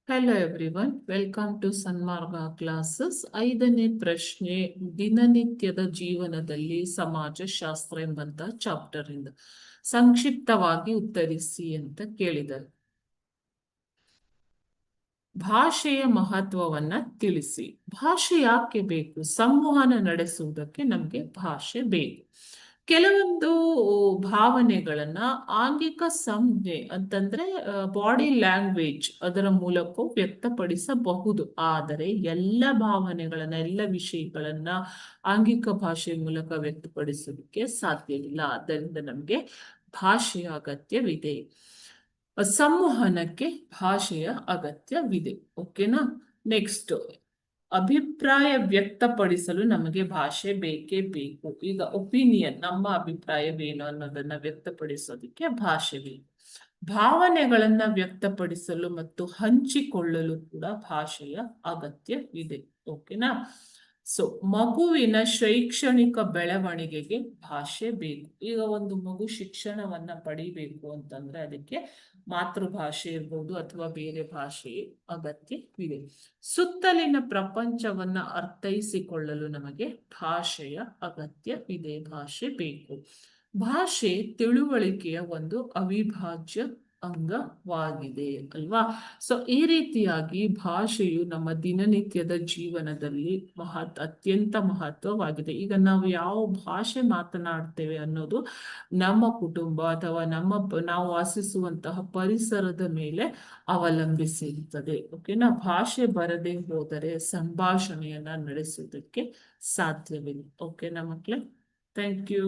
Hello everyone, welcome to Sanmarga classes. 5ನೇ ಪ್ರಶ್ನೆ, ದಿನನಿತ್ಯದ ಜೀವನದಲ್ಲಿ ಸಮಾಜಶಾಸ್ತ್ರ ಎಂಬಂತಹ ಚಾಪ್ಟರ್ ಇಂದ ಸಂಕ್ಷಿಪ್ತವಾಗಿ ಉತ್ತರಿಸಿ ಅಂತ ಕೇಳಿದರು. ಭಾಷೆಯ ಮಹತ್ವವನ್ನ ತಿಳಿಸಿ. ಭಾಷೆ ಯಾಕೆ ಬೇಕು? ಸಂವಹನ ನಡೆಸುವುದಕ್ಕೆ ನಮಗೆ ಭಾಷೆ ಬೇಕು. ಕೆಲವೊಂದು ಭಾವನೆಗಳನ್ನ ಆಂಗಿಕ ಸಂಜ್ಞೆ ಅಂತಂದ್ರೆ ಬಾಡಿ ಲ್ಯಾಂಗ್ವೇಜ್ ಅದರ ಮೂಲಕ ವ್ಯಕ್ತಪಡಿಸಬಹುದು. ಆದರೆ ಎಲ್ಲ ಭಾವನೆಗಳನ್ನ, ಎಲ್ಲ ವಿಷಯಗಳನ್ನ ಆಂಗಿಕ ಭಾಷೆಯ ಮೂಲಕ ವ್ಯಕ್ತಪಡಿಸೋದಕ್ಕೆ ಸಾಧ್ಯವಿಲ್ಲ. ಆದ್ದರಿಂದ ನಮಗೆ ಭಾಷೆಯ ಅಗತ್ಯವಿದೆ. ಸಂವಹನಕ್ಕೆ ಭಾಷೆಯ ಅಗತ್ಯವಿದೆ. ಓಕೆನಾ? ನೆಕ್ಸ್ಟ್, ಅಭಿಪ್ರಾಯ ವ್ಯಕ್ತಪಡಿಸಲು ನಮಗೆ ಭಾಷೆ ಬೇಕೇ ಬೇಕು. ಈಗ ಒಪಿನಿಯನ್, ನಮ್ಮ ಅಭಿಪ್ರಾಯವೇನು ಅನ್ನೋದನ್ನ ವ್ಯಕ್ತಪಡಿಸೋದಕ್ಕೆ ಭಾಷೆ ಬೇಕು. ಭಾವನೆಗಳನ್ನ ವ್ಯಕ್ತಪಡಿಸಲು ಮತ್ತು ಹಂಚಿಕೊಳ್ಳಲು ಕೂಡ ಭಾಷೆಯ ಅಗತ್ಯವಿದೆ. ಓಕೆನಾ? ಸೊ ಮಗುವಿನ ಶೈಕ್ಷಣಿಕ ಬೆಳವಣಿಗೆಗೆ ಭಾಷೆ ಬೇಕು. ಈಗ ಒಂದು ಮಗು ಶಿಕ್ಷಣವನ್ನ ಪಡಿಬೇಕು ಅಂತಂದ್ರೆ ಅದಕ್ಕೆ ಮಾತೃಭಾಷೆ ಇರ್ಬೋದು ಅಥವಾ ಬೇರೆ ಭಾಷೆ ಅಗತ್ಯವಿದೆ. ಸುತ್ತಲಿನ ಪ್ರಪಂಚವನ್ನ ಅರ್ಥೈಸಿಕೊಳ್ಳಲು ನಮಗೆ ಭಾಷೆಯ ಅಗತ್ಯವಿದೆ. ಭಾಷೆ ಬೇಕು. ಭಾಷೆ ತಿಳುವಳಿಕೆಯ ಒಂದು ಅವಿಭಾಜ್ಯ ಅಂಗವಾಗಿದೆ ಅಲ್ವಾ? ಸೊ ಈ ರೀತಿಯಾಗಿ ಭಾಷೆಯು ನಮ್ಮ ದಿನನಿತ್ಯದ ಜೀವನದಲ್ಲಿ ಅತ್ಯಂತ ಮಹತ್ವವಾಗಿದೆ. ಈಗ ನಾವು ಯಾವ ಭಾಷೆ ಮಾತನಾಡ್ತೇವೆ ಅನ್ನೋದು ನಮ್ಮ ಕುಟುಂಬ ಅಥವಾ ನಾವು ವಾಸಿಸುವಂತಹ ಪರಿಸರದ ಮೇಲೆ ಅವಲಂಬಿಸಿರುತ್ತದೆ. ಓಕೆನಾ? ಭಾಷೆ ಬರದೇ ಹೋದರೆ ಸಂಭಾಷಣೆಯನ್ನ ನಡೆಸುವುದಕ್ಕೆ ಸಾಧ್ಯವಿಲ್ಲ. ಓಕೆನಾ ಮಕ್ಕಳೇ? Thank you.